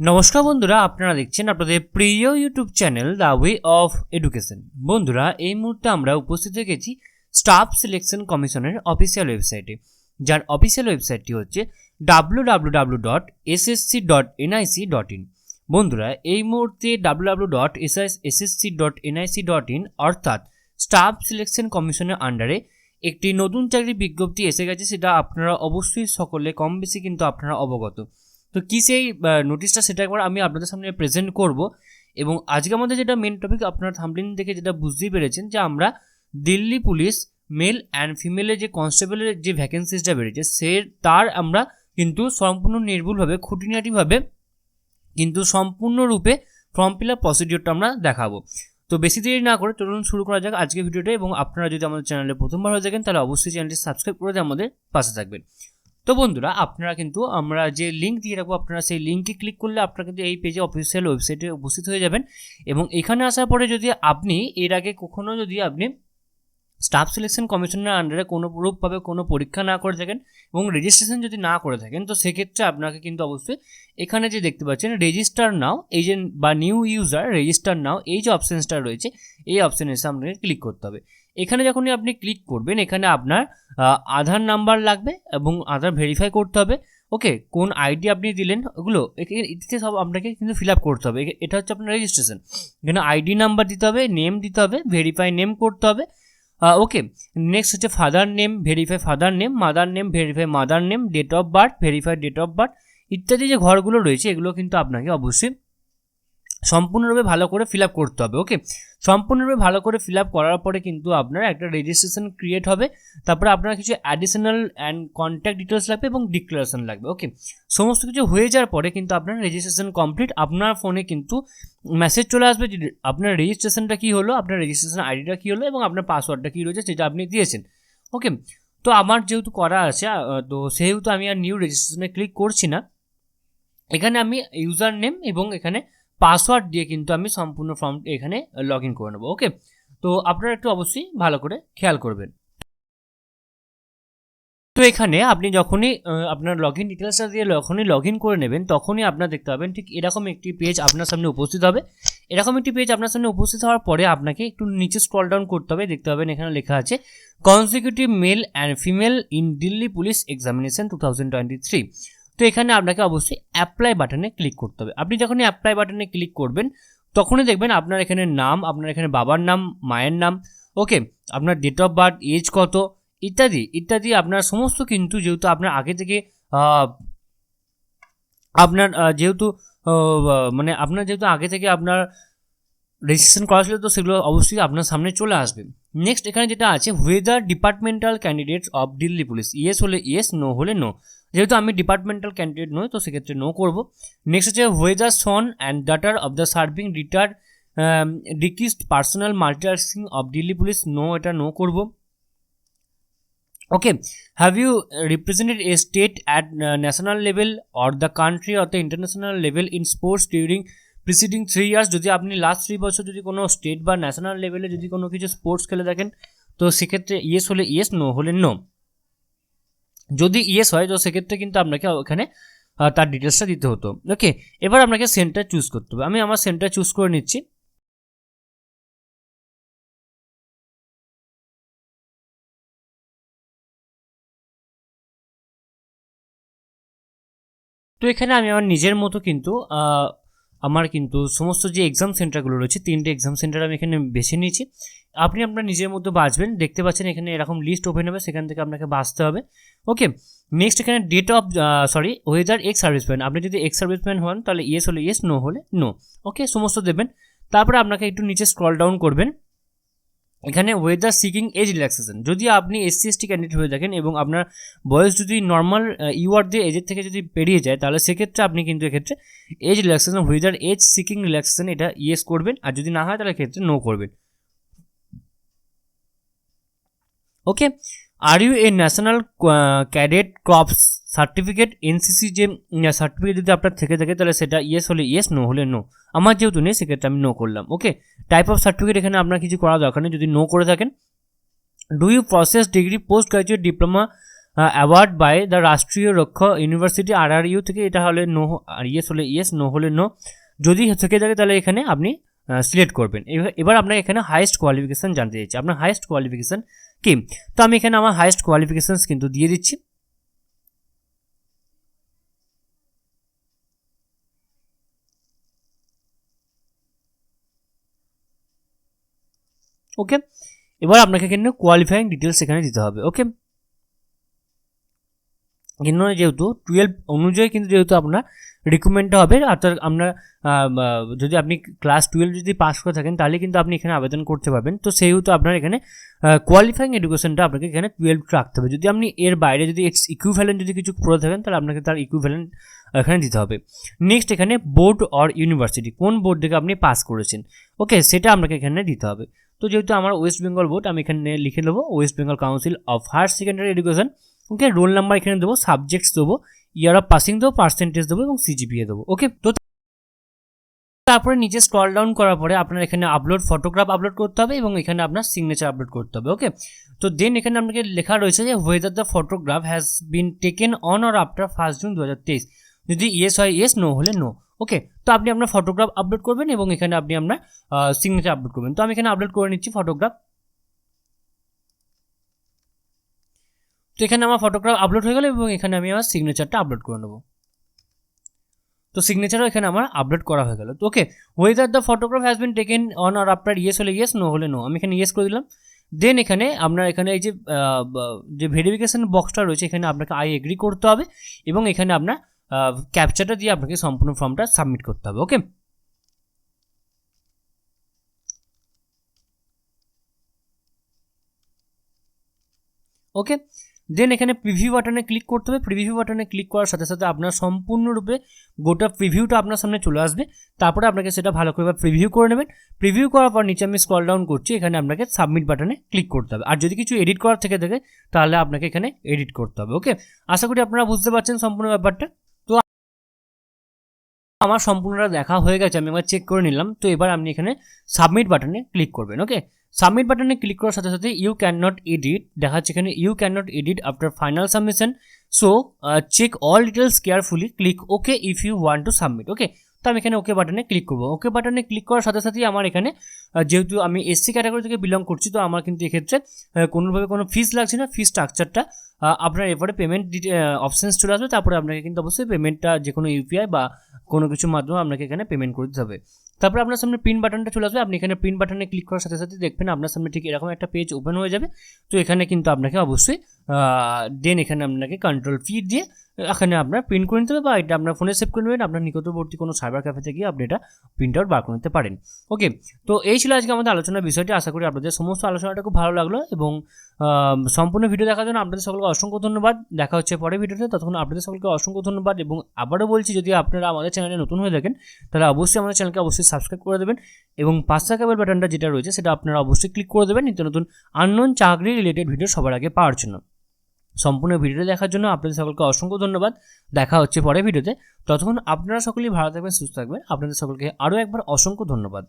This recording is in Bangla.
নমস্কার বন্ধুরা, আপনারা দেখছেন আপনাদের প্রিয় YouTube channel the way of education. বন্ধুরা, এই মুহূর্তে আমরা উপস্থিত হয়ে গেছি স্টাফ সিলেকশন কমিশনের অফিসিয়াল ওয়েবসাইটে, যার অফিসিয়াল ওয়েবসাইটটি হচ্ছে www.ssc.nic.in। বন্ধুরা, এই মুহূর্তে www.ssc.nic.in অর্থাৎ স্টাফ সিলেকশন কমিশনের আন্ডারে একটি নতুন চাকরির বিজ্ঞপ্তি এসে গেছে, সেটা আপনারা অবশ্যই সকলে কম বেশি কিন্তু আপনারা অবগত। তো কী সেই নোটিশটা, সেটা একবার আমি আপনাদের সামনে প্রেজেন্ট করব। এবং আজকে আমাদের যেটা মেন টপিক, আপনারা থাম্বনেল দেখে যেটা বুঝতেই পেরেছেন যে আমরা দিল্লি পুলিশ মেল অ্যান্ড ফিমেলের যে কনস্টেবলের যে ভ্যাকেন্সিসটা বেরিয়েছে তার আমরা কিন্তু সম্পূর্ণ নির্ভুলভাবে খুঁটিনাটিভাবে কিন্তু সম্পূর্ণরূপে ফর্ম ফিল আপ প্রসিডিওরটা আমরা দেখাবো। তো বেশি দেরি না করে চলুন শুরু করা যাক আজকে ভিডিওটা। এবং আপনারা যদি আমাদের চ্যানেলে প্রথমবার হয়ে থাকেন তাহলে অবশ্যই চ্যানেলটি সাবস্ক্রাইব করে দিয়ে আমাদের পাশে থাকবেন। তো বন্ধুরা, আপনারা কিন্তু আমরা যে লিঙ্ক দিয়ে রাখবো, আপনারা সেই লিঙ্কে ক্লিক করলে আপনারা কিন্তু এই পেজে অফিসিয়াল ওয়েবসাইটে উপস্থিত হয়ে যাবেন। এবং এখানে আসার পরে যদি আপনি এর আগে কখনো যদি আপনি স্টাফ সিলেকশন কমিশনের আন্ডারে কোনো রূপভাবে কোনো পরীক্ষা না করে থাকেন এবং রেজিস্ট্রেশন যদি না করে থাকেন, তো সেক্ষেত্রে আপনাকে কিন্তু অবশ্যই এখানে যে দেখতে পাচ্ছেন রেজিস্টার নাও এজেন্ট বা নিউ ইউজার রেজিস্টার নাও, এই যে অপশানসটা রয়েছে এই অপশানে এসে আপনাকে ক্লিক করতে হবে। এখানে যখনই আপনি ক্লিক করবেন, এখানে আপনার আধার নাম্বার লাগবে এবং আধার ভেরিফাই করতে হবে। ওকে, কোন আইডি আপনি দিলেন ওগুলো এতে সব আপনাকে কিন্তু ফিল আপ করতে হবে। এটা হচ্ছে আপনার রেজিস্ট্রেশন। এখানে আইডি নাম্বার দিতে হবে, নেম দিতে হবে, ভেরিফাই নেম করতে হবে। ওকে, নেক্সট হচ্ছে father name, verify father name, mother name, verify mother name, date of birth, verify date of birth ইত্যাদি যে ঘরগুলো রয়েছে এগুলো কিন্তু আপনাকে অবশ্যই সম্পূর্ণরূপে ভালো করে ফিল আপ করতে হবে। ওকে, সম্পূর্ণরূপে ভালো করে ফিল আপ করার পরে কিন্তু আপনার একটা রেজিস্ট্রেশন ক্রিয়েট হবে। তারপরে আপনার কিছু অ্যাডিশনাল অ্যান্ড কন্ট্যাক্ট ডিটেলস লাগবে এবং ডিক্লারেশন লাগবে। ওকে, সমস্ত কিছু হয়ে যাওয়ার পরে কিন্তু আপনার রেজিস্ট্রেশন কমপ্লিট। আপনার ফোনে কিন্তু মেসেজ চলে আসবে যে আপনার রেজিস্ট্রেশনটা কী হলো, আপনার রেজিস্ট্রেশন আইডিটা কী হলো এবং আপনার পাসওয়ার্ডটা কী রয়েছে সেটা আপনি দিয়েছেন। ওকে, তো আমার যেহেতু করা আছে তো সেহেতু আমি আর নিউ রেজিস্ট্রেশনে ক্লিক করছি না। এখানে আমি ইউজার নেম এবং এখানে পাসওয়ার্ড দিয়ে কিন্তু আমি সম্পূর্ণ ফর্ম এখানে লগ ইন করে নেবো। ওকে, তো আপনারা একটু অবশ্যই ভালো করে খেয়াল করবেন। তো এখানে আপনি যখনই আপনার লগ ইন ডিটেলসটা দিয়ে যখনই লগ ইন করে নেবেন, তখনই আপনার দেখতে পাবেন ঠিক এরকম একটি পেজ আপনার সামনে উপস্থিত হবে। এরকম একটি পেজ আপনার সামনে উপস্থিত হওয়ার পরে আপনাকে একটু নিচে স্ক্রল ডাউন করতে হবে। দেখতে পাবেন এখানে লেখা আছে consecutive male and female in Delhi police examination 2023। তো এখানে আপনাকে অবশ্যই অ্যাপ্লাই বাটনে ক্লিক করতে হবে। আপনি যখনই অ্যাপ্লাই বাটনে ক্লিক করবেন তখনই দেখবেন আপনার এখানে নাম, আপনার এখানে বাবার নাম, মায়ের নাম, ওকে, আপনার ডেট অফ বার্থ, এজ কত ইত্যাদি ইত্যাদি আপনার সমস্ত কিন্তু যেহেতু আপনার আগে থেকে আপনার যেহেতু মানে আপনার যেহেতু আগে থেকে আপনার রেজিস্ট্রেশন করা ছিল, তো সেগুলো অবশ্যই আপনার সামনে চলে আসবে। নেক্সট এখানে যেটা আছে হুয়েদার departmental candidates of Delhi police, yes হলে ইয়েস, নো হলে নো। যেহেতু আমি ডিপার্টমেন্টাল ক্যান্ডিডেট নই তো সেক্ষেত্রে নো করব। নেক্সট হচ্ছে whether son and daughter of the serving retired deceased personal multitasking of Delhi police, no, এটা নো করব। Okay, have you represented a state at national level or the country or the international level in sports during preceding 3 years. যদি আপনি লাস্ট 3 বছর যদি কোনো স্টেট বা ন্যাশনাল লেভেলে যদি কোনো কিছু স্পোর্টস খেলে থাকেন তো সেক্ষেত্রে ইয়েস হলে ইয়েস, নো হলে নো। যদি ইয়েস হয় তো সেক্ষেত্রে কিন্তু আপনাকে ওখানে তার ডিটেলসটা দিতে হতো। ওকে, এবার আপনাকে সেন্টার চুজ করতে হবে। আমি আমার সেন্টার চুজ করে নিচ্ছি। তো এখানে আমি আমার নিজের মতো কিন্তু আমার কিন্তু সমস্ত যে এক্সাম সেন্টারগুলো রয়েছে 3টে এক্সাম সেন্টার আমি এখানে বেছে নিয়েছি। আপনি আপনার নিজের মতো বাছবেন। দেখতে পাচ্ছেন এখানে এরকম লিস্ট ওপেন হবে, সেখান থেকে আপনাকে বাছতে হবে। ওকে, নেক্সট এখানে date of whether ex serviceman, আপনি যদি এক্স সার্ভিসম্যান হন তাহলে ইয়েস হলে ইয়েস, নো হলে নো। ওকে, সমস্ত দেবেন। তারপরে আপনাকে একটু নিচে স্ক্রল ডাউন করবেন। এখানে ওয়েদার সিকিং এজ রিল্যাক্সেশন, যদি আপনি এসসি এসটি ক্যান্ডিডেট হয়ে থাকেন এবং আপনার বয়স যদি নর্মাল ইউআর দিয়ে এজের থেকে যদি পেরিয়ে যায় তাহলে সেক্ষেত্রে আপনি কিন্তু এক্ষেত্রে age relaxation whether age seeking relaxation এটা ইয়েস করবেন, আর যদি না হয় তাহলে ক্ষেত্রে নো করবেন। Okay, are you a national cadet corps certificate, NCC যে সার্টিফিকেট যদি আপনার থেকে থাকে তাহলে সেটা ইয়েস হলে ইয়েস, নো হলে নো। আমার যেহেতু নেই সেক্ষেত্রে আমি নো করলাম। ওকে, টাইপ অফ সার্টিফিকেট এখানে আপনার কিছু করা দরকার নেই যদি নো করে থাকেন। Do you possess degree post graduate diploma award by the Rashtriya Raksha university RRU থেকে, এটা হলে নো, আর ইয়েস হলে ইয়েস, নো হলে নো। যদি থেকে থাকে তাহলে এখানে আপনি সিলেক্ট করবেন। এবার আপনার এখানে হাইয়েস্ট কোয়ালিফিকেশান জানতে চাইছি, আপনার হাইয়েস্ট কোয়ালিফিকেশান কি। তো আমি এখানে আমার হাইয়েস্ট কোয়ালিফিকেশানস কিন্তু দিয়ে দিচ্ছি। ওকে, এবার আপনাকে এখানে কোয়ালিফাইং ডিটেলস এখানে দিতে হবে। ওকে, কিন্তু যেহেতু 12 অনুযায়ী কিন্তু যেহেতু আপনার রিক্রুটমেন্টটা হবে, অর্থাৎ আপনার যদি আপনি ক্লাস 12 যদি পাস করে থাকেন তাহলে কিন্তু আপনি এখানে আবেদন করতে পারবেন। তো সেহেতু আপনার এখানে কোয়ালিফাইং এডুকেশনটা আপনাকে এখানে 12 রাখতে হবে। যদি আপনি এর বাইরে যদি ইকুইভ্যালেন্ট যদি কিছু পড়ে থাকেন তাহলে আপনাকে তার ইকুইভ্যালেন্ট এখানে দিতে হবে। নেক্সট এখানে বোর্ড অর ইউনিভার্সিটি, কোন বোর্ড থেকে আপনি পাস করেছেন, ওকে, সেটা আপনাকে এখানে দিতে হবে। তো যেহেতু আমার ওয়েস্ট বেঙ্গল বোর্ড, আমি এখানে লিখে নেবো West Bengal council of higher secondary education. Okay, roll number এখানে দেবো, সাবজেক্টস দেবো, ইয়ার অফ পাসিং দেবো, পার্সেন্টেজ দেবো এবং CGPA দেবো। ওকে, তো তারপরে নিচে স্ক্রল ডাউন করার পরে আপনার এখানে আপলোড ফটোগ্রাফ আপলোড করতে হবে এবং এখানে আপনার সিগনেচার আপলোড করতে হবে। ওকে, তো দেন এখানে আপনাকে লেখা রয়েছে যে weather the photograph has been taken on or after 1 June 2023, যদি ইয়েস হয় ইয়েস, নো হলে নো। ওকে, তো আপনি আপনার ফটোগ্রাফ আপলোড করবেন এবং এখানে আপনি আপনার সিগনেচার আপলোড করবেন। তো আমি এখানে আপলোড করে নিচ্ছি ফটোগ্রাফ। তো এখানে আমার ফটোগ্রাফ আপলোড হয়ে গেল এবং এখানে আমি আমার সিগনেচারটা আপলোড করে নেবো। তো সিগনেচারও এখানে আমার আপলোড করা হয়ে গেল। তো okay, whether the photograph has been taken on or after yes হলে ইয়েস, নো হলে নো, আমি এখানে ইয়েস করে দিলাম। দেন এখানে আপনার এখানে এই যে ভেরিফিকেশান বক্সটা রয়েছে এখানে আপনাকে আই এগ্রি করতে হবে এবং এখানে আপনার ক্যাপচারটা দিয়ে আপনাকে সম্পূর্ণ ফর্মটা সাবমিট করতে হবে। ওকে, ওকে, দেন এখানে প্রিভিউ বাটনে ক্লিক করতে হবে। প্রিভিউ বাটনে ক্লিক করার সাথে সাথে আপনার সম্পূর্ণরূপে গোটা প্রিভিউটা আপনার সামনে চলে আসবে। তারপরে আপনাকে সেটা ভালো করে প্রিভিউ করে নেবেন। প্রিভিউ করার পর নিচে আমি স্ক্রল ডাউন করছি, এখানে আপনাকে সাবমিট বাটনে ক্লিক করতে হবে। আর যদি কিছু এডিট করার থেকে থাকে তাহলে আপনাকে এখানে এডিট করতে হবে। ওকে, আশা করি আপনারা বুঝতে পারছেন সম্পূর্ণ ব্যাপারটা। তো আমার সম্পূর্ণটা দেখা হয়ে গেছে, আমি একবার চেক করে নিলাম। তো এবার আপনি এখানে সাবমিট বাটনে ক্লিক করবেন। ওকে, সাবমিট বাটনে ক্লিক করার সাথে সাথে ইউ ক্যান নট এডিট দেখাচ্ছে এখানে, you can not edit after final submission, so check all details carefully, click okay if you want to submit. Okay, তো আমি এখানে ওকে বাটনে ক্লিক করবো। ওকে বাটনে ক্লিক করার সাথে সাথেই আমার এখানে যেহেতু আমি SC ক্যাটাগরি থেকে বিলং করছি, তো আমার কিন্তু এক্ষেত্রে কোনোভাবে কোনো ফিস লাগছে না। ফিস স্ট্রাকচারটা আপনার এরপরে পেমেন্ট অপশানস চলে আসবে, তারপরে আপনাকে কিন্তু অবশ্যই পেমেন্টটা যে কোনো UPI বা কোনো কিছুর মাধ্যমে আপনাকে এখানে পেমেন্ট করে দিতে হবে। তারপরে আপনার সামনে প্রিন্ট বাটনটা চলে আসবে, আপনি এখানে প্রিন্ট বাটনে ক্লিক করার সাথে সাথে দেখবেন আপনার সামনে ঠিক এরকম একটা পেজ ওপেন হয়ে যাবে। তো এখানে কিন্তু আপনাকে অবশ্যই দেন এখানে আপনাকে কন্ট্রোল V দিয়ে এখানে আপনার প্রিন্ট করে নিতে হবে বা এটা আপনার ফোনে সেভ করে নেবেন। আপনার নিকটবর্তী কোনো সাইবার ক্যাফেতে গিয়ে আপনি এটা প্রিন্ট আউট বার করে নিতে পারেন। ওকে, তো এই ছিল আজকে আমাদের আলোচনার বিষয়টি। আশা করি আপনাদের সমস্ত আলোচনাটা খুব ভালো লাগলো এবং সম্পূর্ণ ভিডিও দেখার জন্য আপনাদের সকলকে অসংখ্য ধন্যবাদ। দেখা হচ্ছে পরের ভিডিওতে, ততক্ষণ আপনাদের সকলকে অসংখ্য ধন্যবাদ। এবং আবারও বলছি, যদি আপনারা আমাদের চ্যানেলে নতুন হয়ে থাকেন তাহলে অবশ্যই আমাদের চ্যানেলকে অবশ্যই সাবস্ক্রাইব করে দেবেন এবং পাশে থাকা বেল বাটনটা যেটা রয়েছে সেটা আপনারা অবশ্যই ক্লিক করে দেবেন নিত্য নতুন আননোন চাকরি রিলেটেড ভিডিও সবার আগে পাওয়ার জন্য। সম্পূর্ণ ভিডিওটা দেখার জন্য আপনাদের সকলকে অসংখ্য ধন্যবাদ। দেখা হচ্ছে পরের ভিডিওতে, ততক্ষণ আপনারা সকলেই ভালো থাকবেন, সুস্থ থাকবেন। আপনাদের সকলকে আরও একবার অসংখ্য ধন্যবাদ।